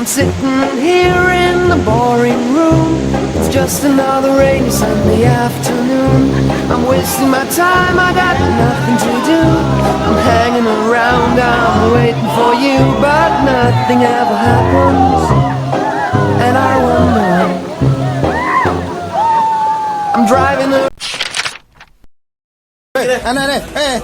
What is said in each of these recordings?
sitting here in the boring room. It's just another rainy Sunday afternoon. I'm wasting my time, I got nothing to do. I'm hanging around, I'm waiting for you, but nothing ever happens. And I wonder, I'm driving a... Hey.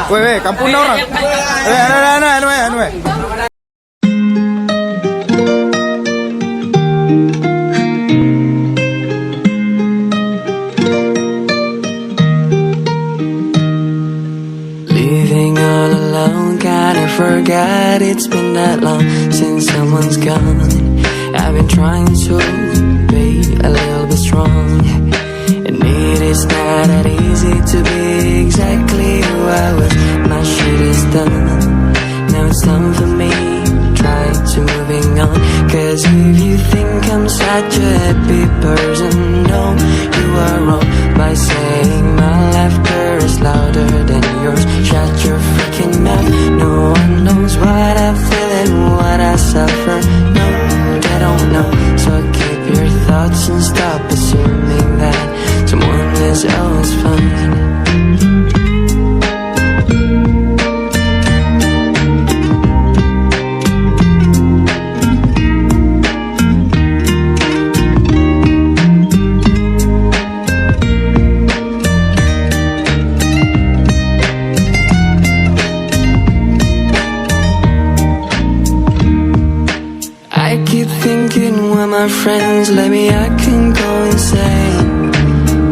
Weh, kampung na orang. Ano. Living all alone, kinda forgot it's been that long since someone's gone. I've been trying to be a little bit strong, and it is not that easy to be exactly who I was. My shit is done, now it's time for me. Try to moving on, cause if you think I'm such a happy person, no, you are wrong by saying my laughter is louder than yours. Shut your freaking mouth. No one knows what I feel and what I suffer. No, they don't know. So keep your thoughts and stop assuming that someone is always fine. My friends let me, I can go insane.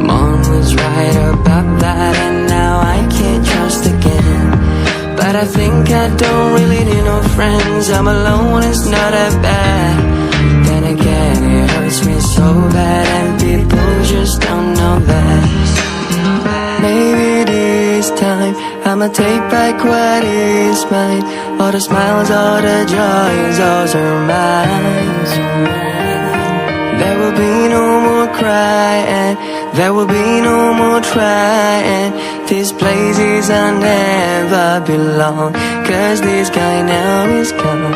Mom was right about that, and now I can't trust again. But I think I don't really need no friends. I'm alone, it's not that bad. Then again, it hurts me so bad, and people just don't know that. Maybe this time I'ma take back what is mine. All the smiles, all the joys, those are mine. There will be no more crying, there will be no more trying. These places I never belong, cause this guy now is gone.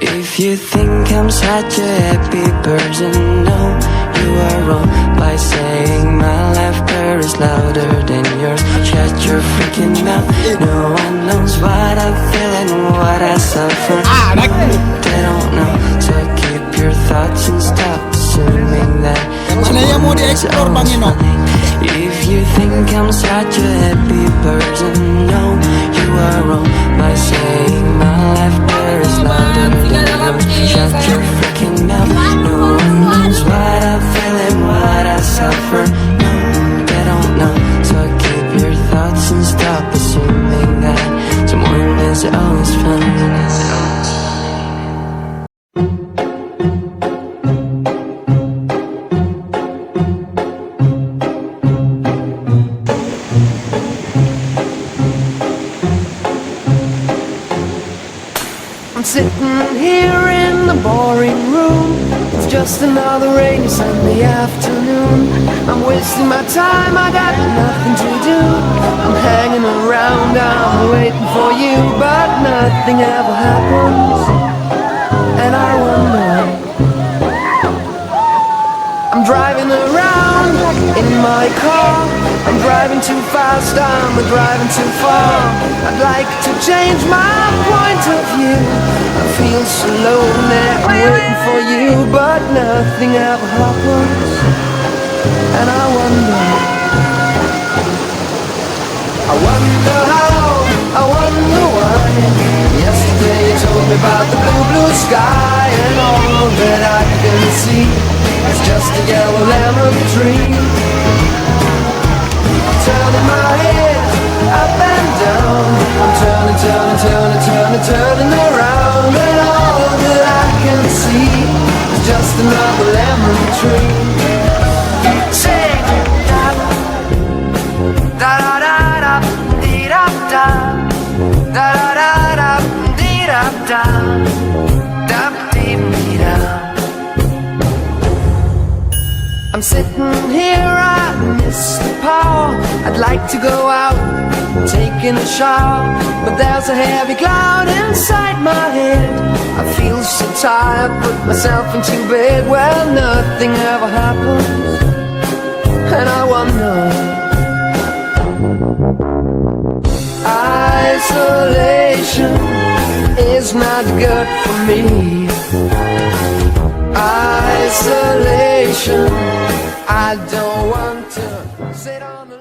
If you think I'm such a happy person, no, you are wrong by saying my laughter is louder than yours. Shut your freaking mouth. No one knows what I feel and what I suffer. They don't know, so keep your thoughts and stop assuming that someone is always fine. If you think I'm such a happy person, no, you are wrong by saying my laughter is louder than yours. Shut your freaking mouth. No one knows what I feel and what I suffer. No, they don't know, so keep your thoughts and stop assuming that someone is always fine. Sitting here in the boring room. It's just another rainy Sunday afternoon. I'm wasting my time, I got nothing to do. I'm hanging around, I'm waiting for you, but nothing ever happens. And I wonder, I'm driving around in my car. I'm driving too fast, I'm driving too far. I'd like to change my point of view. I feel so lonely, I'm waiting for you, but nothing ever happens. And I wonder how, I wonder why. Yesterday you told me about the blue, blue sky, and all that I can see is just a yellow lemon tree. Turning my head up and down, I'm turning around, and all that I can see is just another lemon tree. Sing da da da da dee da da da da da dee da da da dee da. I'm sitting here, I like to go out, taking a shower, but there's a heavy cloud inside my head. I feel so tired, put myself into bed. Well, nothing ever happens, and I wonder. Isolation is not good for me. Isolation, I don't want to sit on the